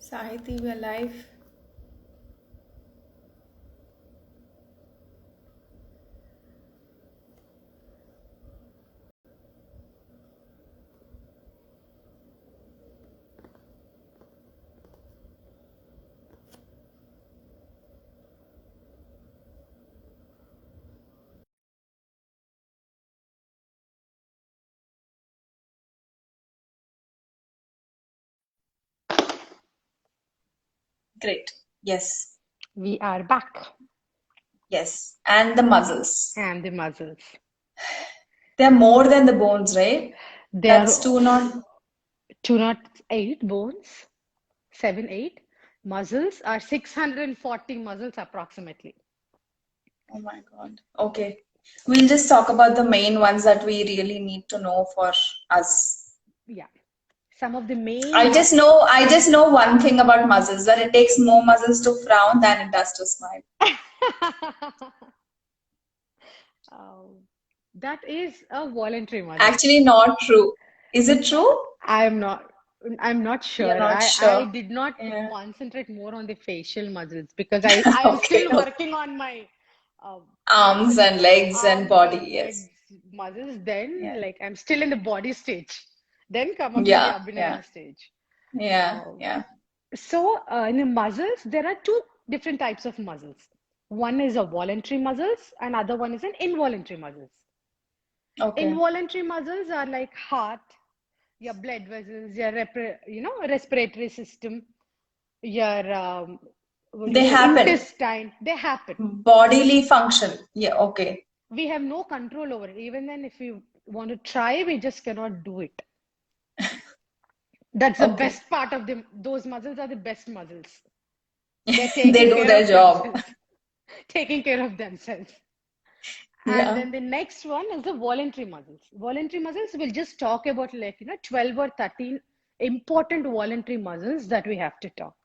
Sahiti, we are live. Great. Yes. We are back. Yes. And the muscles. And the muscles. They're more than the bones, right? There That's are two not. 208 bones, 7, 8. Muscles are 640 muscles approximately. Oh my God. Okay. We'll just talk about the main ones that we really need to know for us. Yeah. Some of the main I just muscles. know I just know one thing about muscles, that it takes more muscles to frown than it does to smile. Oh, that is a voluntary muscle. Actually, not true. Is it true? I'm not I'm not You're sure. not I sure. did not Yeah. concentrate more on the facial muscles because I am Okay. still Okay. working on my uh, Arms and legs and arms body. and Yes. legs muscles. Then Yeah. like I'm still in the body stage. Then come up to the Yeah. Yeah. Abhinaya stage. Yeah. Uh, Yeah. in the muscles, there are two different types of muscles. One is a voluntary muscles, and other one is an involuntary muscles. Okay. Involuntary muscles are like heart, your blood vessels, your respiratory system, your what do you They say, happen. intestine. They happen. Bodily function. Yeah, okay. We have no control over it. Even then, if we want to try, we just cannot do it. That's the Okay. best part of them. Those muscles are the best muscles. They're They taking do care their of job. themselves, taking care of themselves. And Yeah. then the next one is the voluntary muscles. Voluntary muscles, we'll just talk about 12 or 13 important voluntary muscles that we have to talk.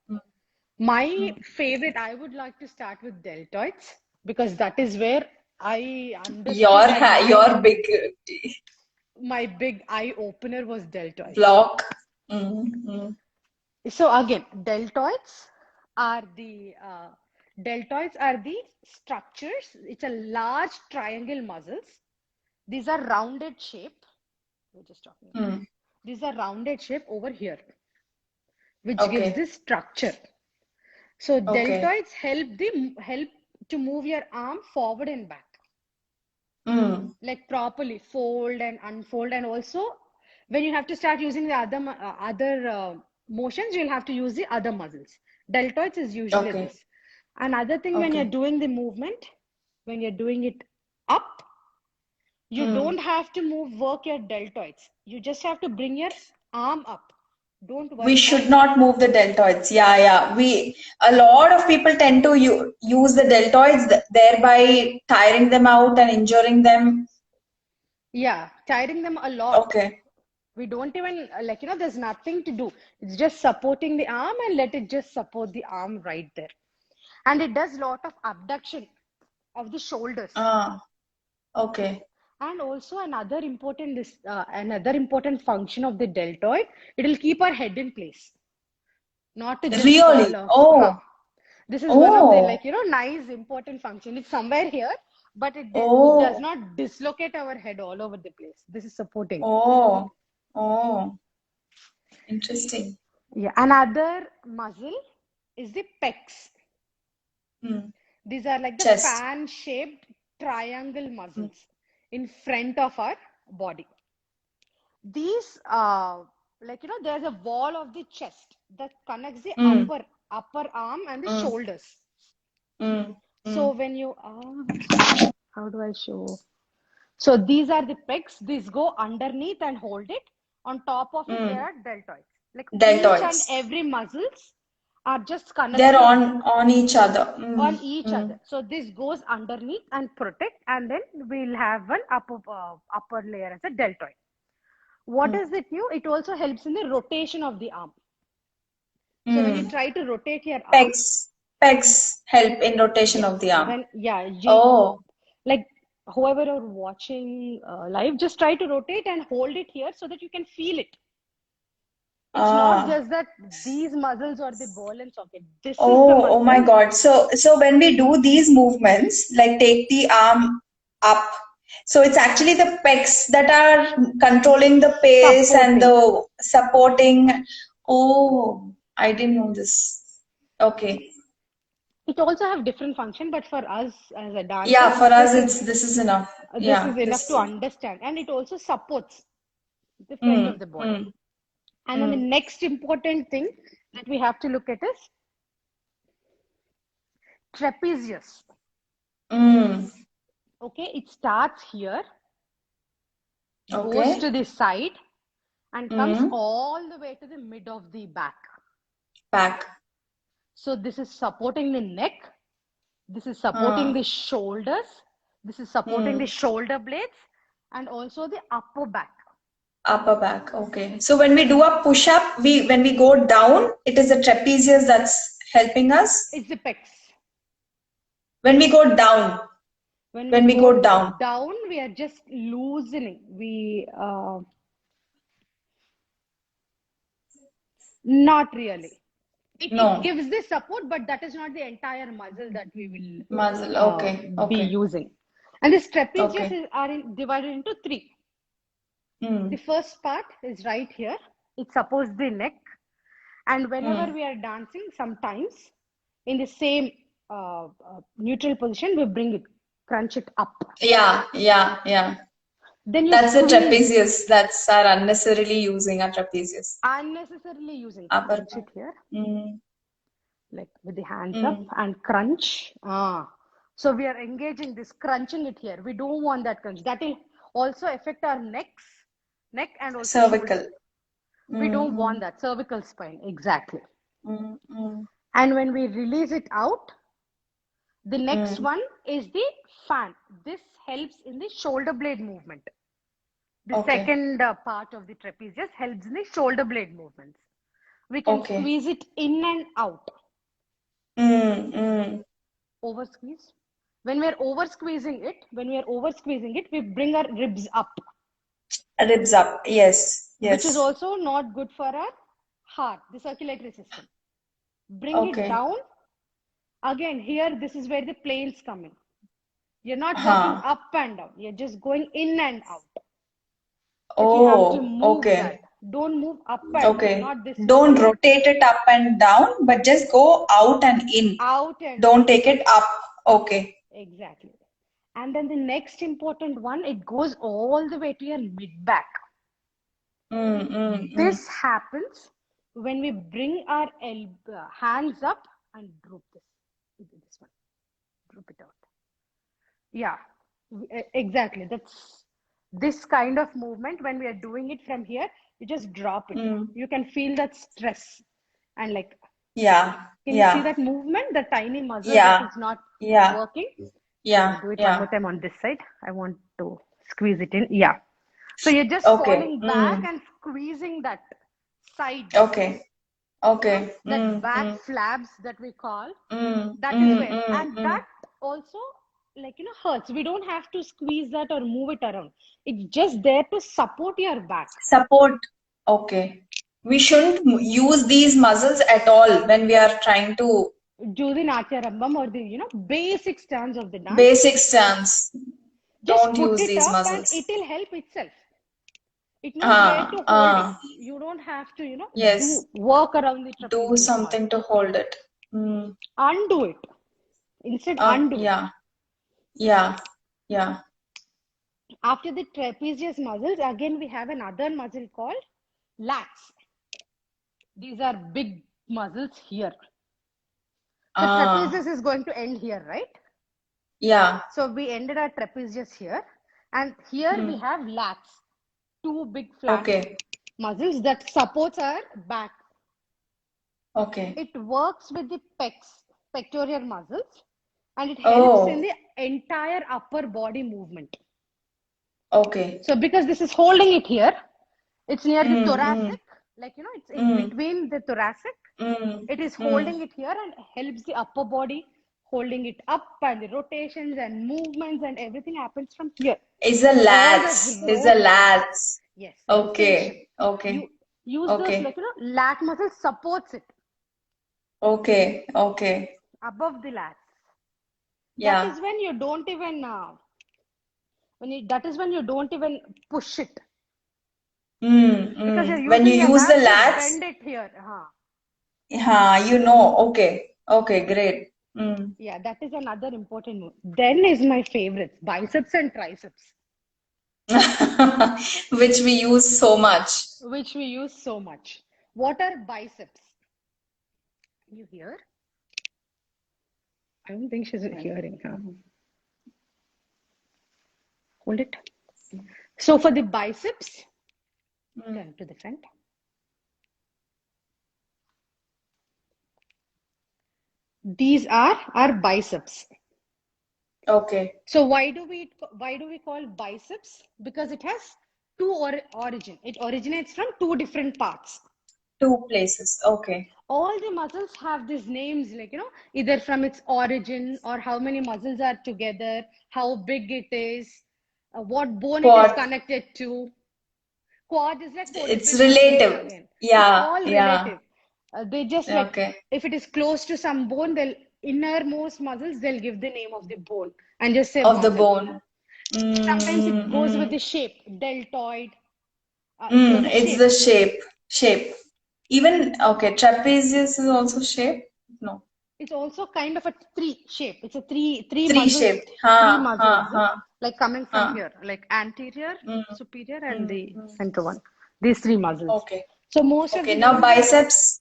My favorite, I would like to start with deltoids because that is where I understood and Your big my big eye opener was deltoids. block. Mm. So again, deltoids are the structures. It's a large triangle muscles. These are rounded shape. We're just talking about. Mm. These are rounded shape over here, which gives Okay. this structure. So Okay. deltoids help to move your arm forward and back, Mm. like properly fold and unfold, and also when you have to start using the other motions, you'll have to use the other muscles. Deltoids is usually Okay. this. Another thing, when you're Okay. doing the movement, when you're doing it up, you Mm. don't have to work your deltoids. You just have to bring your arm up. Don't We worry should about. not move the deltoids. Yeah, yeah. A lot of people tend to use the deltoids, thereby tiring them out and injuring them. Yeah, tiring them a lot. Okay. We don't even there's nothing to do. It's just supporting the arm and let it just support the arm right there. And it does lot of abduction of the shoulders. Ah, okay. And also another important function of the deltoid, it will keep our head in place, not to just fall Really? off. Huh. Oh, This is one of the oh, nice important function. It's somewhere here, but it does oh, not dislocate our head all over the place. This is supporting. oh, oh. Interesting. Yeah, another muscle is the pecs. Hmm. These are like the Chest. fan shaped triangle Hmm. muscles in front of our body. These, there's a wall of the chest that connects the Hmm. upper arm and the Hmm. shoulders. Hmm. Hmm. So when you, how do I show? So these are the pecs. These go underneath and hold it. On top of it, there Hmm. are deltoids. Like each and Deltoids. every muscles are just They're connected on each other. Hmm. on each Hmm. other. So this goes underneath and protect, and then we'll have an upper layer as a deltoid. What Hmm. does it do? It also helps in the rotation of the arm. So when you Hmm. try to rotate your arm, Pegs. Pegs help in rotation of yes, the arm. when yeah, you Oh, like whoever are watching live, just try to rotate and hold it here so that you can feel it. It's not Ah. just that these muscles are the ball and socket. This is the Oh my muscle. God. So when we do these movements, like take the arm up, so it's actually the pecs that are controlling the pace and Supporting. the supporting. Oh, I didn't know this. Okay. It also have different function, but for us as a Yeah, dancers, for us this is enough. this Yeah, is enough this to understand, and it also supports the front of mm, the body. mm, And then the mm, next important thing that we have to look at is trapezius. mm. Okay, it starts here, goes Okay. to the side, and comes Mm. all the way to the mid of the back. Back. So this is supporting the neck, this is supporting the shoulders, this is supporting the Mm. shoulder blades, and also the upper back. Upper back. Okay. So when we do a push up, when we go down, it is the trapezius that's helping us. It's the pecs. When we go down, When we when we go go down. down, we are just loosening. Not really. It No. gives the support, but that is not the entire muscle that we Muscle. will Okay. be Okay. using. And this trapezius Okay. are divided into three. The Mm. first part is right here. It supports the neck. And whenever Mm. we are dancing, sometimes in the same neutral position, we bring it, crunch it up. Yeah. Yeah. Yeah. Then you That's the squeeze, trapezius. That's our unnecessarily using our trapezius. unnecessarily using, Upper crunch it back. here, Mm. like with the hands up Mm. and crunch. So we are engaging this, crunching it here. We don't want that crunch. That will also affect our neck and also shoulder. Cervical. We don't want Mm. that. Cervical spine, exactly. Mm. Mm. And when we release it out, the next Mm. one is the fan. This helps in the shoulder blade movement. The Okay. second part of the trapezius helps in the shoulder blade movements. We can Okay. squeeze it in and out. Mm. Mm. Over squeeze. When we are over squeezing it, we bring our ribs up, Ribs up. Yes. which is Yes. also not good for our heart, the circulatory system. Bring it Okay. down. Again, here, this is where the planes come in. You're not working Huh. up and down. You're just going in and out. If you have to Oh, move that, okay. don't move up and down, Okay. not this Don't way, rotate it up and down, but just go out and in. out and Don't in. take it up. Okay. Exactly. And then the next important one, it goes all the way to your mid back. Mm, mm, mm. This happens when we bring our hands up and droop this. This one. Droop it out. Yeah, exactly. That's this kind of movement. When we are doing it from here, you just drop it. Mm. You can feel that stress and like, Yeah. can you see Yeah. that movement? The tiny muscle that Yeah. is not Yeah. working. Yeah. Do it one Yeah. more time on this side. I want to squeeze it in. Yeah. So you're just Okay. falling back and squeezing that side. Okay. Okay. That back flabs that we call. That is where. And that also, like, hurts. We don't have to squeeze that or move it around. It's just there to support your back. Support. Okay. We shouldn't use these muscles at all when we are trying to Do the Natya Rambam or the, basic stance of the dance. basic stance. Just Don't put use it these up and muscles. it will help itself. It knows where to hold it. You don't have to, Yes. work around the Do trapezius something muscle. to hold it. Mm. Undo it. Instead, undo it. Yeah. Yeah. Yeah. After the trapezius muscles, again we have another muscle called lats. These are big muscles here. The trapezius is going to end here, right? Yeah. So we ended our trapezius here. And here we have lats. Two big flat muscles that supports our back. Okay. It works with the pectoral muscles, and it helps in the entire upper body movement. Okay. So because this is holding it here, it's near the thoracic, it's in between the thoracic. It is holding it here and helps the upper body, holding it up, and the rotations and movements and everything happens from here. Is the lats. Is the lats. Yes. Okay. Okay. Use those Okay. like lat muscle supports it Okay. Okay. above the lats. That Yeah. is when you don't even that is when you don't even push it because you're When you using your use the lats to lats, bend it here. you know. Okay. Okay. Great. Mm. Yeah, that is another important move. Then is my favorite, biceps and triceps, Which we use so much. which we use so much. What are biceps? You hear? I don't think she's hearing. Huh? Hold it. So for the biceps, turn to the front. These are our biceps. Okay. So why do we call biceps? Because it has two origin. It originates from two different parts. Two places. Okay. All the muscles have these names, like either from its origin or how many muscles are together, how big it is, what bone it is Quad. connected to. Quad is like It's quadriceps relative. again. It's Yeah. all Yeah. relative. They just like, Okay. if it is close to some bone, they'll innermost muscles, they'll give the name of the bone and just say Of the muscle. bone. Sometimes it goes with Mm. the shape, deltoid. It's like a It's shape. the shape. Shape. Even, okay, trapezius is also shape? No. It's also kind of a tree shape. It's a three Three muscles, shaped. three Ha, muscles, ha, ha, like coming from ha. here, like anterior, Mm, superior, and mm, the mm. center one. These three muscles. Okay. So most of Okay. the Now women will biceps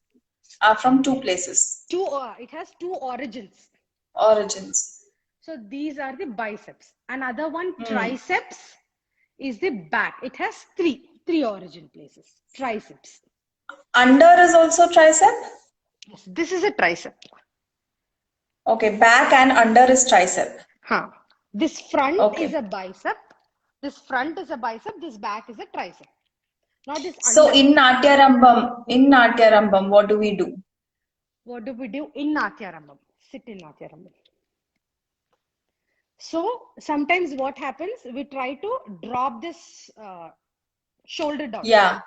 are from two places. it has two origins. Origins. So these are the biceps. Another one, Mm. triceps, is the back. It has three origin places. Triceps. Under is also tricep? Yes, this is a tricep. Okay. Back and under is tricep. Huh. This front is Okay. a bicep. This front is a bicep. This back is a tricep. Not this So under. In Natyarambam, what do we do? What do we do in Natyarambam? Sit in Natyarambam. So sometimes what happens, we try to drop this shoulder down. Yeah.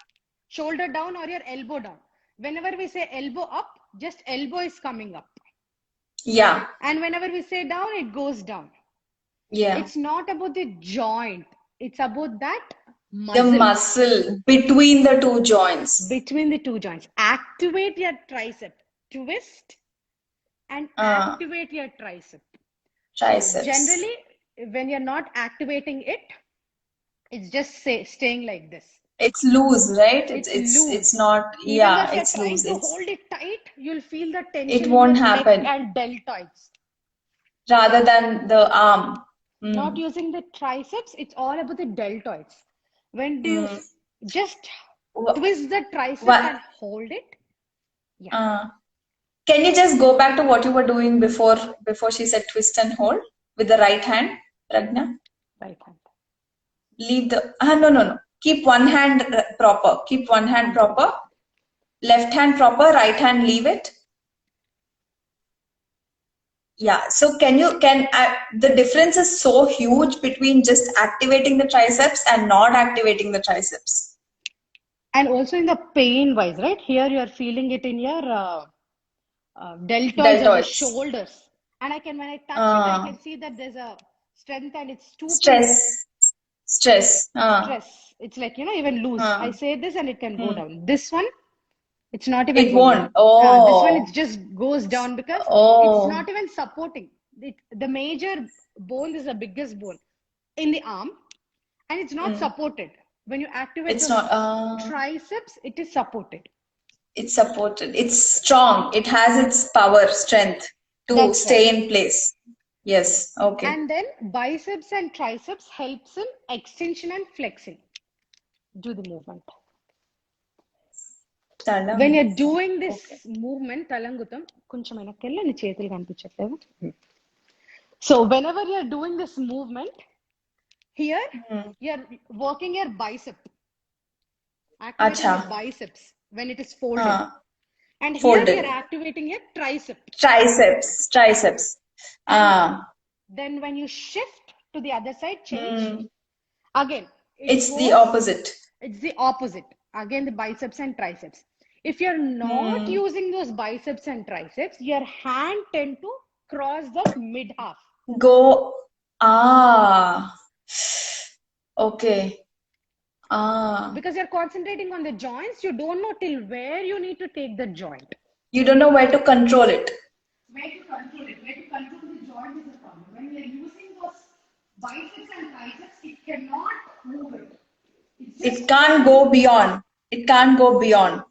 Shoulder down or your elbow down. Whenever we say elbow up, just elbow is coming up. Yeah. And whenever we say down, it goes down. Yeah. It's not about the joint. It's about that The muscle muscle between the two joints. between the two joints. Activate your tricep. Twist and activate your tricep. So Triceps. generally, when you're not activating it, it's just staying like this. It's loose, right? It's It's loose. not, Even though yeah, if you're it's trying loose. to hold it tight, you'll feel the It tension in won't your neck happen and deltoids. rather than the arm. Not using the triceps, it's all about the deltoids. When do you just twist the tricep What? and hold it? Yeah. Can you just go back to what you were doing before she said twist and hold with the right hand, Pragna? Right hand. Leave the no. Keep one hand proper. Keep one hand proper. Left hand proper. Right hand leave it. Yeah. So the difference is so huge between just activating the triceps and not activating the triceps. And also in the pain wise, right? Here you are feeling it in your deltoids or the shoulders. And when I touch it, I can see that there's a strength and it's too stress. Stress. It's like, even loose. I say this and it can go down. This one, it's not even It going won't. down. Oh. This one, it just goes down because it's not even supporting. The major bone is the biggest bone in the arm and it's not supported. When you activate the triceps, it is supported. It's supported. It's strong. It has its power, strength to stay in place. Yes. Okay. And then biceps and triceps helps in extension and flexing. Do the movement. When you're doing this movement, talangutam, konchamaina kella ni chetulu kanipichట్లేదా? So whenever you're doing this movement, here you're working your bicep. Activating your biceps when it is folded. And here you're activating your tricep. Triceps. Then when you shift to the other side, change. Again, it's the opposite. It's the opposite. again the biceps and triceps. If you're not Hmm. using those biceps and triceps, your hand tend to cross the mid half. Go. Ah. Okay. Ah. Because you're concentrating on the joints, you don't know till where you need to take the joint. You don't know where to control it. Where to control it, where to control the joint is a problem. When we are using those biceps and triceps, it cannot move it. It's just It can't go beyond. It can't go beyond.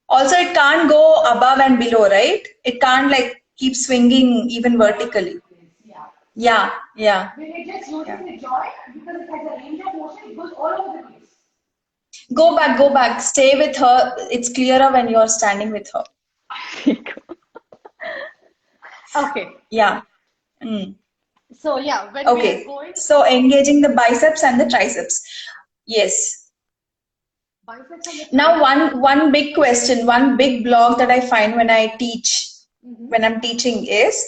Also, it can't go above and below, right? It can't like keep swinging even vertically. yeah. Yeah, yeah. When you're just using the joint, because it has a range of motion, it goes all over the place. Go back, go back. Stay with her. It's clearer when you're standing with her. Okay. Yeah. Mm. So yeah, when we are Okay. going So engaging the biceps and the triceps. Yes. biceps and the Now one big question, one big block that I find when I teach, when I'm teaching is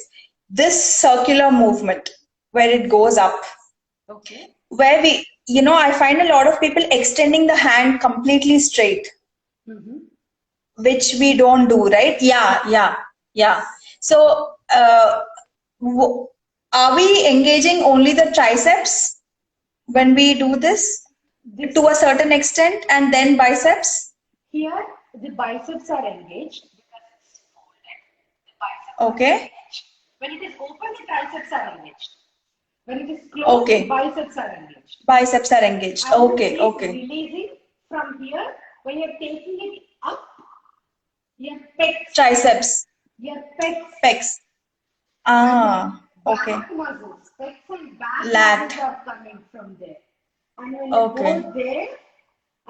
this circular movement where it goes up. okay. Where we, I find a lot of people extending the hand completely straight, which we don't do, right? Yeah. So, are we engaging only the triceps when we do this to a certain extent and then biceps? Here, the biceps are engaged because it's folded. The biceps Okay. are engaged. When it is open, the triceps are engaged. When it is closed, Okay. the biceps are engaged. Biceps are engaged. And you Okay, keep okay. releasing from here. When you're taking it up, your pecs, Triceps, your pecs, pecs. Ah, okay. back muscles, pecs and back Lat. muscles are coming from there. And when you Okay. go there,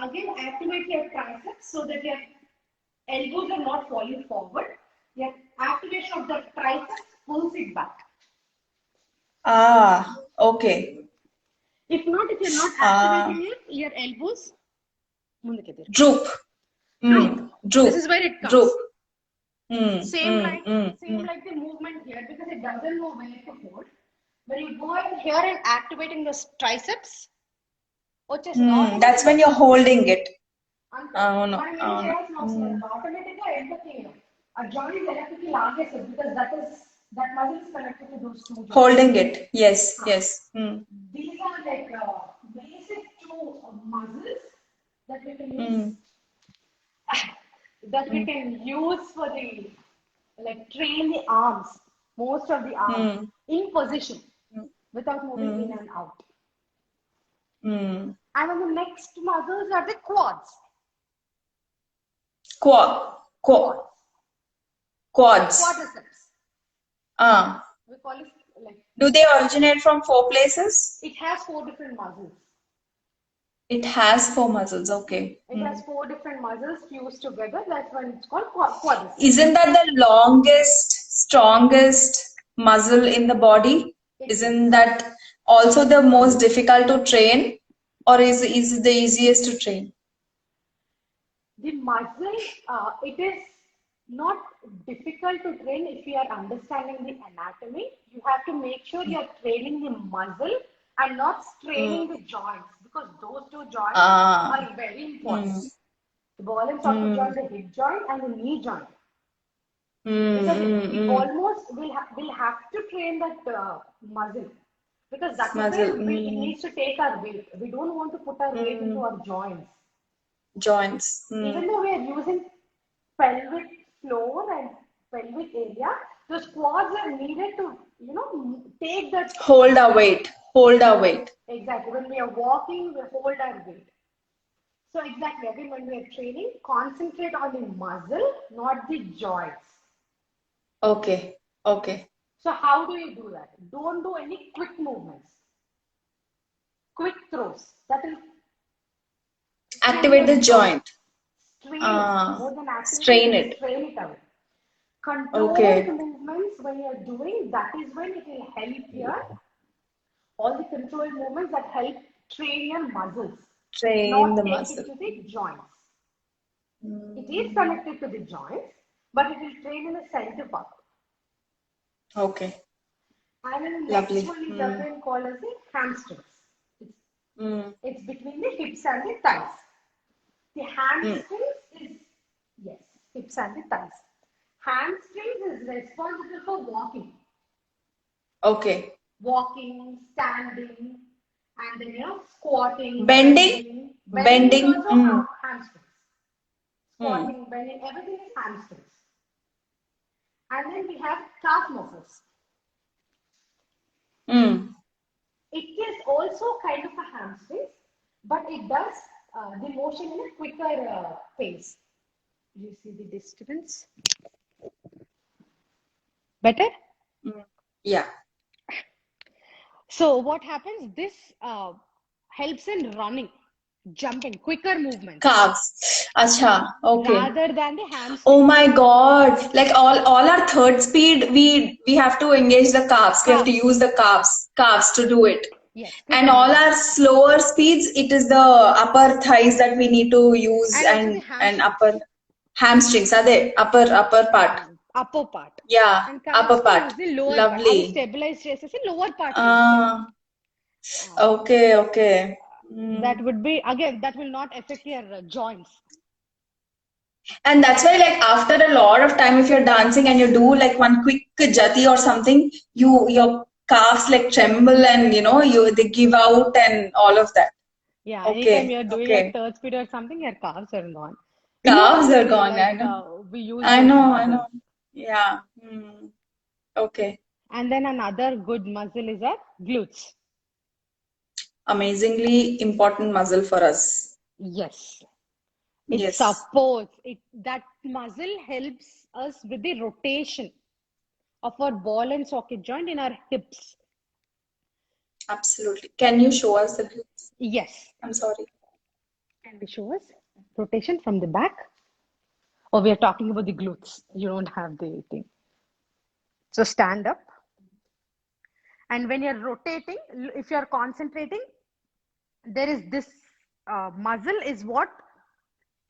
again activate your triceps so that your elbows are not falling forward. Your activation of the triceps pulls it back. Ah, okay. If you're not Ah, activating it, your elbows droop. Droop. This is where it comes. Droop. Same like the movement here, because it doesn't know where to hold. When you go in here and activating the triceps, which is That's when you're holding it. అవును మనం ఏం అవును చేయాల్సిన అవసరం లేదు. Automatic గా enter a joint electrically లాగేస్తుంది because that muscle is connected to those two joints. Holding it. Yes. These are like basic two muscles that we can use for the train the arms, most of the arms in position without moving in and out. And then the next muscles are the quads. Quads. Quadriceps. We call it Do they originate from 4 places? It has 4 different muscles. It has 4 muscles. Okay. It has 4 different muscles fused together. That's when it's called quadriceps. Isn't that the longest, strongest muscle in the body? Isn't that also the most difficult to train? Or is it the easiest to train? The muscle, it is not difficult to train if you are understanding the anatomy. You have to make sure you are training the muscle and not straining the joints, because those two joints are very important. The ball and socket joint, the hip joint and the knee joint. Because we almost will have to train that muscle, because that's where it needs to take our weight. We don't want to put our weight into our joints. Even though we are using pelvic floor and pelvic area, those quads are needed to, take that. Hold our weight. Exactly. When we are walking, we hold our weight. So exactly, again, when we are training, concentrate on the muscle, not the joints. Okay. So how do you do that? Don't do any quick movements. Quick throws. That will activate the joint. Strain it away. Controlled movements when you are doing, that is when it will help here. All the controlled movements that help train your muscles. Not the take muscle. it to the joints. It is connected to the joints, but it will train in the center part. Okay. And then the next one is again called as the hamstrings. It's between the hips and the thighs. The Mm. hamstrings is, yes, hips and the thighs. Hamstrings is responsible for Okay. walking, standing, and then squatting, Bending. bending. Bending is Bending. also Mm. hamstrings. Mm. Squatting, bending, everything is hamstrings. And then we have calf muscles. Mm. It is also kind of a hamstrings, but it does the motion in a quicker pace. You see the disturbance? Better? Mm. Yeah. So what happens? This helps in running, jumping, quicker movements Calves. Acha. Okay. rather than the Oh hamstrings. my God. Like all our third speed, we have to engage the calves. We have to Calves, use the calves to do it. yes, And quicker all our movements. slower speeds, it is the upper thighs that we need to use And also the and hamstrings, upper hamstrings. Are they upper part? upper part. Yeah, And calves, upper we part. use the lower part. Our Lovely. stabilized chest is the lower part we use it. Uh, Uh, okay, okay. that Mm. would be, again, that will not affect your joints. And that's why, like after a lot of time, if you're dancing and you do like one quick jati or something, your calves like tremble and they give out and all of that. Yeah, anytime Okay, you're doing like okay. third speed or something, your calves are gone. Calves are Immediately, gone. I like know. we use I those know. I muscles. know. Yeah. Mm. Okay. And then another good muscle is our glutes. Amazingly important muscle for us. Yes, it Yes, supports it. That muscle helps us with the rotation of our ball and socket joint in our hips. absolutely. Can you show us the glutes? Yes. I'm sorry. Can we show us rotation from the back? Or we are talking about the glutes. You don't have the thing. So stand up. And when you're rotating, if you're concentrating, there is this muscle is what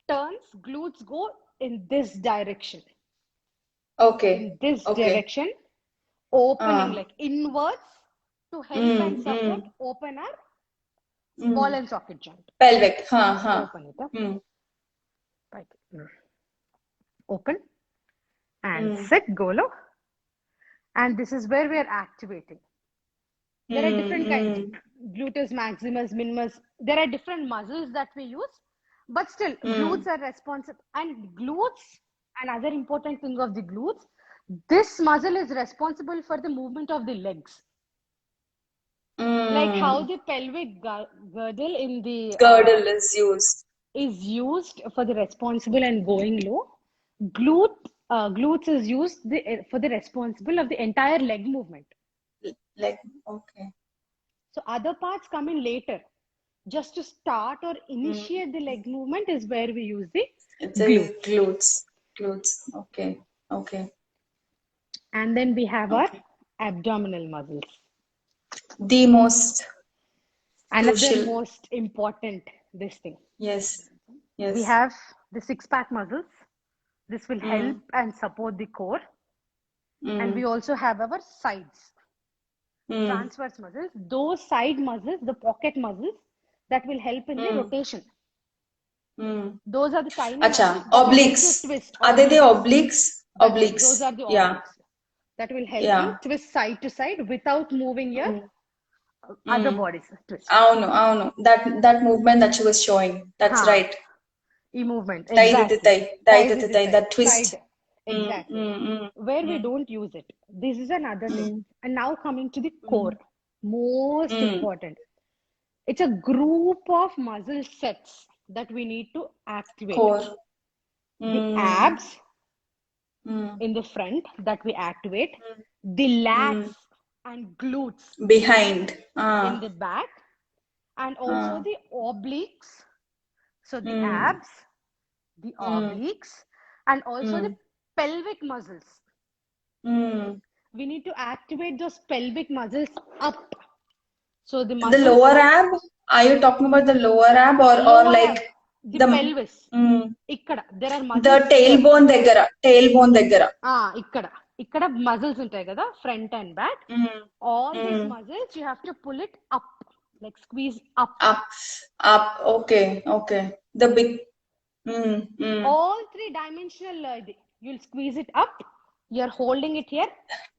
turns glutes go in this direction. Okay. In this Okay. direction, opening Uh, like inwards to help and mm, support mm, open our ball mm. and socket joint. Pelvic. Huh, huh. Open it up. Mm, Right. Open and mm, sit, go low. And this is where we are activating. There are different kinds, mm, gluteus maximus, minimus. There are different muscles that we use, but still, glutes mm, are responsible. And glutes, another important thing of the glutes, this muscle is responsible for the movement of the legs. Like how mm. the pelvic girdle in the Girdle is used. is used for the responsible and going low. Glutes is used for the responsible of the entire leg movement. Like, okay. So other parts come in later. Just to start or Mm. initiate the leg movement is where we use the It says glutes. glutes. Glutes. Okay. Okay. And then we have our Okay. abdominal muscles. The most Another crucial. most important this thing. Yes. We Yes. have the six pack muscles. This will help Mm, and support the core. And we mm, also have our sides, mm, transverse muscles. Those side muscles, the pocket muscles, that will help in the mm, rotation. mm. Those are the tiny muscles Acha, that will help you obliques. twist Are they the obliques. obliques? Yes, those Obliques. are the Yeah. obliques that will help you Yeah. twist side to side without moving your Mm, other mm. bodies. Twist. అవును. That movement that she was showing. That's Ha, right. e-movement, Thigh exactly. thigh Thighs is the thigh, side, that twist. side, Mm, exactly. mm, mm, Where we mm, don't use it. This is another thing. mm, And now coming to the core, mm, most mm. important. It's a group of muscle sets that we need to activate. Core. The Mm, abs mm, in the front that we activate, the lats mm. and glutes Behind. in the back, and also Ah, the obliques. So the mm, abs, the mm, obliques, and also the mm, pelvic muscles. mm. We need to activate those pelvic muscles up. So the The muscles, lower ab, are you talking about the lower ab or lower ab, like the the pelvis. mm, Ikkada, there are the muscles here. tailbone దగ్గర? ఇక్కడ muscles ఉంటాయి కదా, front and back. Mm, All these mm. muscles, you have to pull it up, like squeeze up. Up, up. Okay, okay. The big. All three-dimensional, you'll squeeze it up. You're holding it here,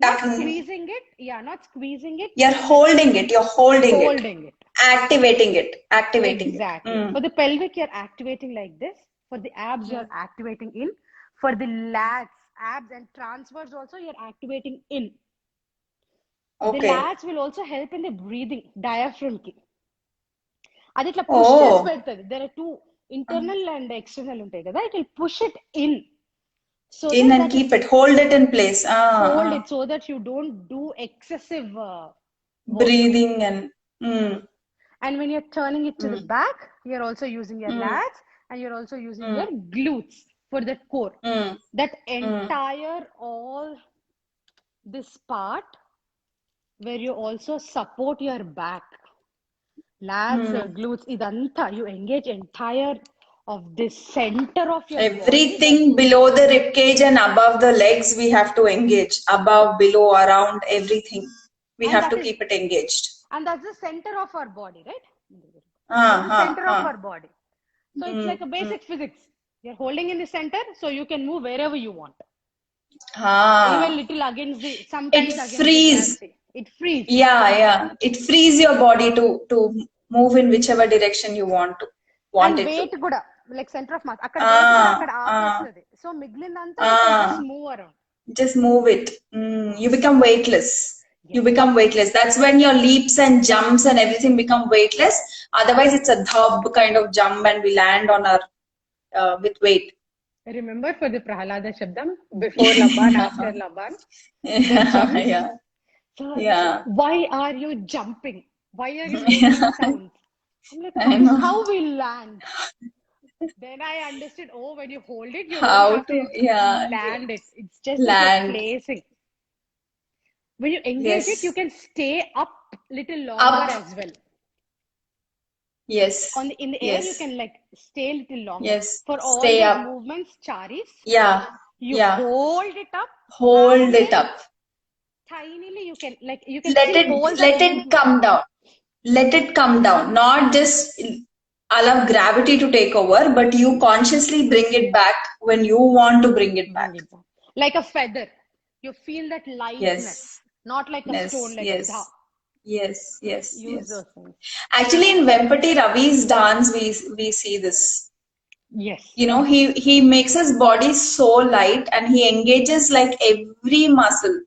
not Tucking. squeezing it. Yeah, not squeezing it. You're holding it. You're holding Holding it. Activating it. Activating Exactly. it. For the pelvic, you're activating like this. For the abs, you're activating in. For the lats, abs and transverse also, you're activating in. Okay. The lats will also help in the breathing, diaphragm ki. అది ఇట్లా push చేసి పెడుతుంది. There are two, internal and external ఉంటాయి కదా. It will push it in. So in and keep it, hold it in place. Hold it so that you don't do excessive breathing and. And when you're turning it to the back, you're also using your lats and you're also using your glutes for the core. That entire all this part where you also support your back, lats, glutes, idanta you engage entire of this center of your everything body. Below the rib cage and above the legs we have to engage, above, below, around, everything we have to keep it engaged. And that's the center of our body, right? Center of our body. So it's like a basic physics. You're holding in the center, so you can move wherever you want. Even little against the, sometimes it against frees. the it frees. Yeah. It frees your body to move in whichever direction you want and it weight to. kuda, like center of mass. Akkada weight kuda akkada aapestadi. So miglinanta you can just move around. Just move it. You become weightless. You become weightless. That's when your leaps and jumps and everything become weightless. Otherwise, it's a dhub kind of jump and we land on our with weight. Remember for the Prahalada Shabdam, before Laban, after Laban? Yeah. So, why are you jumping? Why are you making sounds? I'm like, how we land? Then I understood, when you hold it, you don't have to land it. It's just like placing. When you engage it, you can stay up little longer as well. Yes. In the air, you can like stay a little longer. Yes. For all stay these up. movements, charis. You hold it up. Hold it up. Tinily, you can let it come down. Let it come down. Not just allow gravity to take over, but you consciously bring it back when you want to bring it back. Like a feather. You feel that lightness. Not like a stone, like a dha. Yes. Use those things. Actually, in Vempati Ravi's dance, we see this. Yes. You know, he makes his body so light and he engages like every muscle,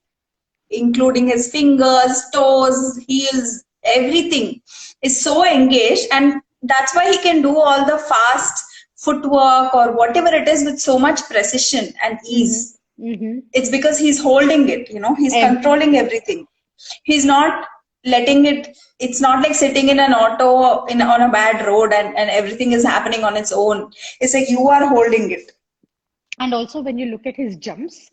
including his fingers, toes, heels, everything is so engaged, and that's why he can do all the fast footwork or whatever it is with so much precision and ease. It's because he's holding it, you know, he's controlling everything. He's not letting it, it's not like sitting in an auto on a bad road and everything is happening on its own. It's like you are holding it. And also when you look at his jumps,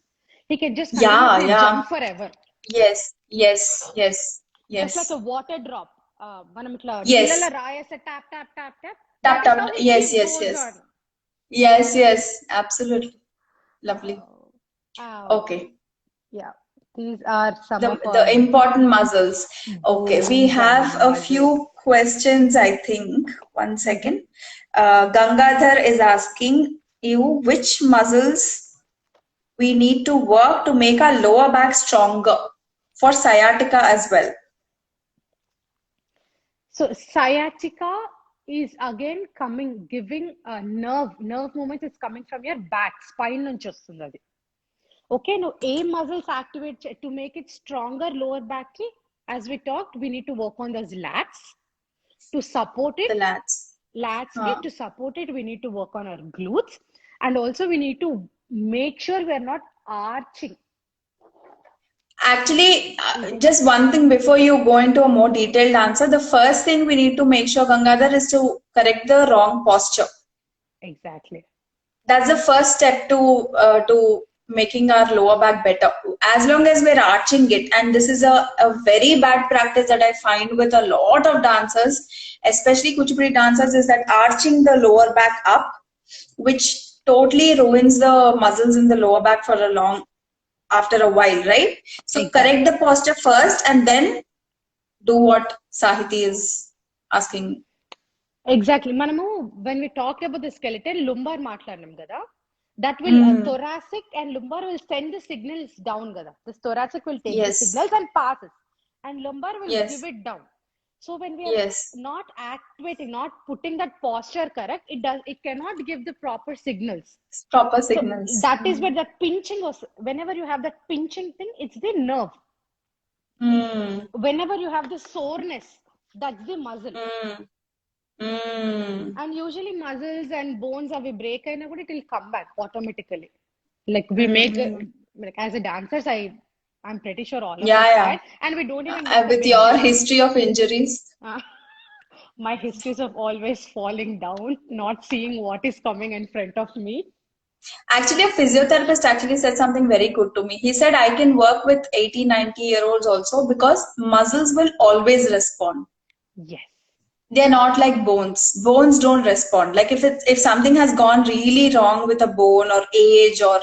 he can just jump forever. Yes. Just like a water drop. Yes. Tap. Yes. Absolutely. Lovely. Okay. Yeah. These are some of the important muscles. Okay. We have a few questions, I think. 1 second. Gangadhar is asking you which muscles we need to work to make our lower back stronger for sciatica as well. So sciatica is again giving a nerve movement is coming from your back, spine nunchi vastundadi. Okay, now A muscles activate to make it stronger lower back. As we talked, we need to work on those lats to support it. The lats. To support it, we need to work on our glutes, and also we need to make sure we are not arching. Actually, just one thing before you go into a more detailed answer. The first thing we need to make sure, Gangadhar, is to correct the wrong posture. Exactly. That's the first step to making our lower back better. As long as we're arching it, and this is a very bad practice that I find with a lot of dancers, especially Kuchipudi dancers, is that arching the lower back up, which totally ruins the muscles in the lower back for after a while, right? So correct the posture first and then do what Sahiti is asking. Exactly. Manamu, when we talk about the skeleton, lumbar మాట్లాడినాం కదా. That will thoracic and lumbar will send the signals down కదా. The thoracic will take the Yes. signals and passes, and lumbar will Yes. give it down. So when we are Yes. not activating, not putting that posture correct, it cannot give the proper signals. Proper So signals. that is where that pinching was. Whenever you have that pinching thing, it's the nerve. Whenever you have the soreness, that's the muscle. And usually muscles and bones are we break and it will come back automatically. Like we make like as a dancers, I'm pretty sure all of us tried, and we don't even make the With big your deal. history of injuries. My histories of always falling down, not seeing what is coming in front of me. Actually, a physiotherapist actually said something very good to me. He said, I can work with 80, 90-year-olds also because muscles will always respond. Yes. They're not like bones. Bones don't respond. Like if something has gone really wrong with a bone or age or,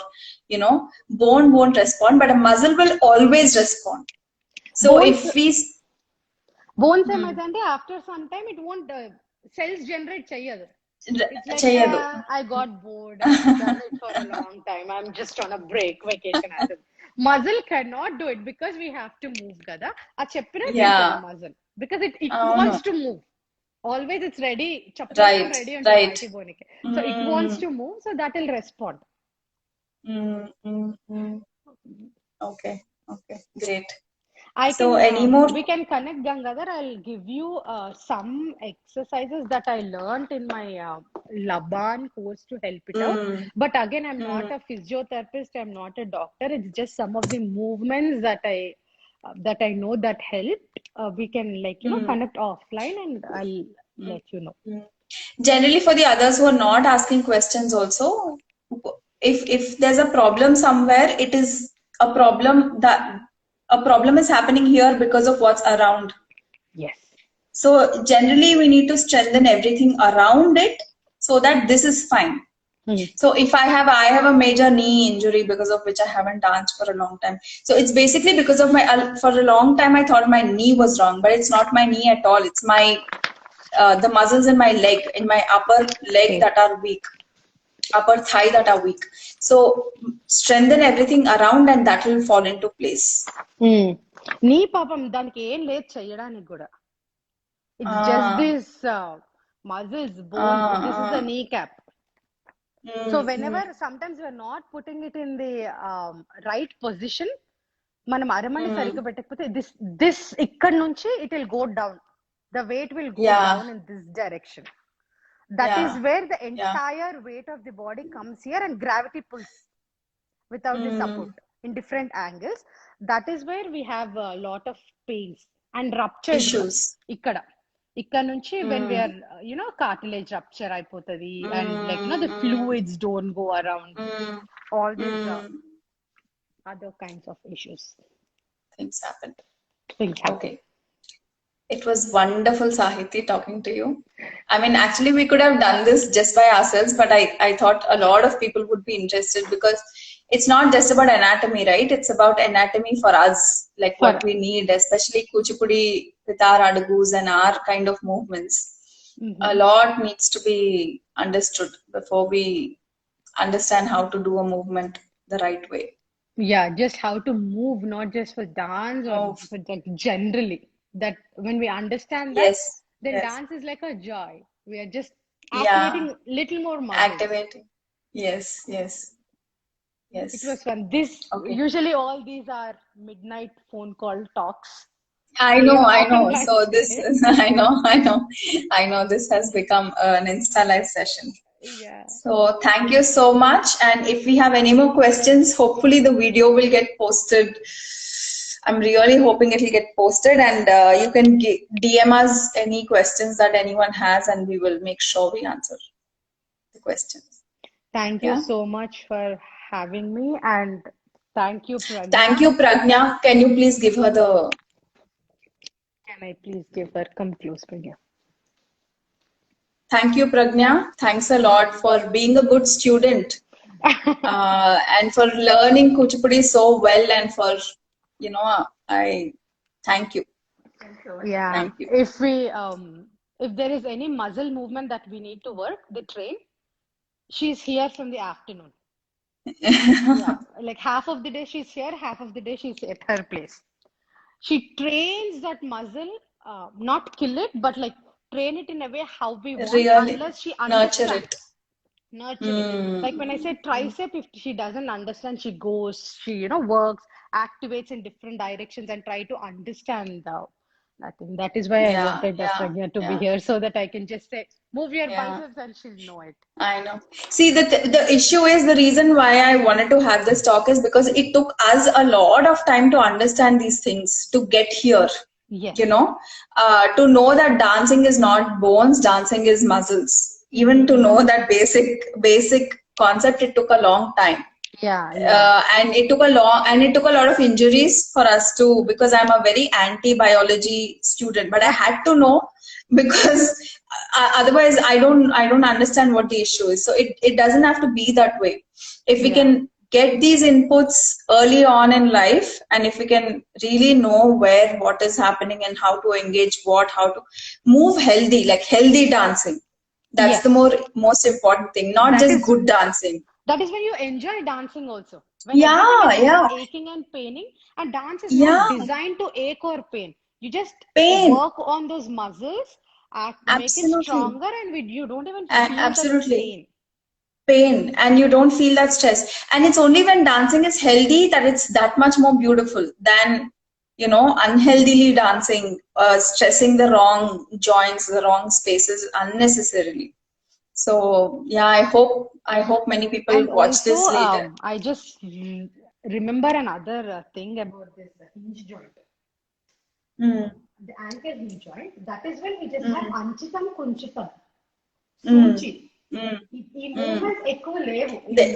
bone won't respond, but a muscle will always respond. So bones ఏమైందంటే after some time it won't cells generate చెయ్యదు. It's like I got bored. I've done it for a long time. I'm just on a break, vacation. Muscle cannot do it because we have to move kada. A cheppina muscle because it wants to move. Always it's ready. Right. So it wants to move, so that will respond. Okay. Great. We can connect, Gangadhar. I'll give you some exercises that I learned in my Laban course to help it out. But again, I'm not a physiotherapist. I'm not a doctor. It's just some of the movements that I know that helped. We can connect offline, and I'll let you know. Generally, for the others who are not asking questions, also, if there's a problem somewhere, it is a problem is happening here because of what's around. Yes. So generally we need to strengthen everything around it so that this is fine. So if I have a major knee injury because of which I haven't danced for a long time. So it's basically because of for a long time I thought my knee was wrong, but it's not my knee at all. It's my the muscles in my leg, in my upper leg that are weak. Upper thigh that are weak. So strengthen everything around and that will fall into place. Knee papam daniki em led cheyadaniki kuda. It's just this muscles, bones. This is the kneecap. So whenever sometimes we're not putting it in the right position, మనం అరమని సరిగ్గా పెట్టకపోతే this ఇక్కడ నుంచి it will go down. The weight will go down in this direction. That is where the entire weight of the body comes here and gravity pulls without the support in different angles. That is where we have a lot of pains and ruptures. Issues. ఇక్కడ నుంచి when we are cartilage rupture అయిపోతది and like the fluids don't go around. All these other kinds of issues. Things happen. Okay. It was wonderful, Sahiti, talking to you. I mean, actually, we could have done this just by ourselves, but I thought a lot of people would be interested because it's not just about anatomy, right? It's about anatomy for us, like what we need, especially Kuchipudi with our adagus and our kind of movements. A lot needs to be understood before we understand how to do a movement the right way. Yeah, just how to move, not just for dance or for like generally. That when we understand that, then dance is like a joy. We are just activating little more muscles. Activating. Yes. It was fun. Usually all these are midnight phone call talks. I know. So this is, I know this has become an Insta Live session. Yeah. So thank you so much. And if we have any more questions, hopefully the video will get posted. I'm really hoping it will get posted, and you can DM us any questions that anyone has, and we will make sure we answer the questions. Thank you so much for having me, and thank you, Pragna. Thank you, Pragna. Can you please give her the... Can I please give her... Come close, Pragna. Thank you, Pragna. Thanks a lot for being a good student and for learning Kuchipudi so well, and for, I thank you. Yeah. Thank you. If we if there is any muscle movement that we need to work, the train, she's here from the afternoon. Yeah, like half of the day she's here, half of the day she's at her place. She trains that muscle, not kill it, but like train it in a way how we want, Really unless she nurture understands. it. Nurture it. Like when I say Mm. tricep, if she doesn't understand, she goes, she, works, activates in different directions and try to understand the I think that is why I Yeah, wanted yeah, Pragya to be yeah, here so that I can just say, move your yeah. biceps and she'll know it. I know. See, the issue is the reason why I wanted to have this talk is because it took us a lot of time to understand these things to get here. Yes. You know, to know that dancing is not bones, dancing is muscles. Even to know that basic concept, it took a long time. Yeah, yeah. And it took a lot of injuries for us to, because I'm a very anti-biology student, but I had to know because otherwise I don't understand what the issue is. So it doesn't have to be that way. If we Yeah. can get these inputs early on in life, and if we can really know where what is happening and how to engage how to move healthy, like healthy dancing, that's the Yes. most important thing, not That just is good dancing. that is when you enjoy dancing also. When everything Yeah, is not yeah, aching and paining, and dance is not yeah. designed to ache or pain. You just Pain. work on those muscles, make it Absolutely. stronger, and you don't even feel that Absolutely. pain. Pain. And you don't feel that stress. And it's only when dancing is healthy that it's that much more beautiful than, unhealthily dancing, stressing the wrong joints, the wrong spaces unnecessarily. So yeah, I hope many people And watch also, this later. I just remember another thing about this hinge joint. Mm, The ankle hinge joint, that is when we just have mm, anchitam kunchitam, mm, సూచి. mm, ఈ mm. Moments ఎక్కువ లేవు The in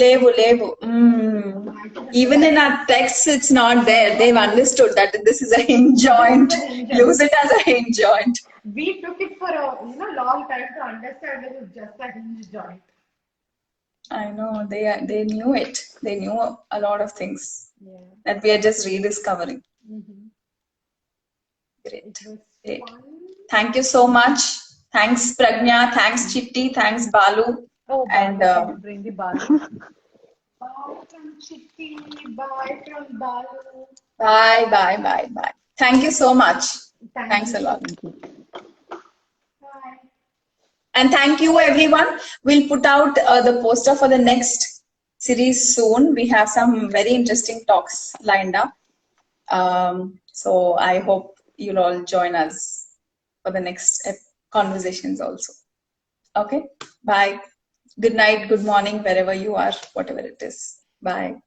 levu, levu. anchitam. So Even that in is our texts, it's not there. They've understood that this is a hinge this is joint. the hinge joint. Use it as a hinge joint. We took it for a long time to understand this is just a hinge joint. I know they knew it. They knew a lot of things Yeah. that we are just rediscovering. Mm-hmm. It Great, was great. fun. Thank you so much. Thanks, Pragna. Thanks, Chitti. Thanks, Balu. Oh, And Balu, can you bring the Balu? Bye from Chitti. Bye from Balu. bye, bye, bye, bye. Thank you so much. Thank Thanks you. a lot. Thank you. Bye. And thank you, everyone. We'll put out the poster for the next series soon. We have some very interesting talks lined up. So I hope you'll all join us for the next conversations also. Okay? Bye. Good night, good morning, wherever you are, whatever it is. Bye.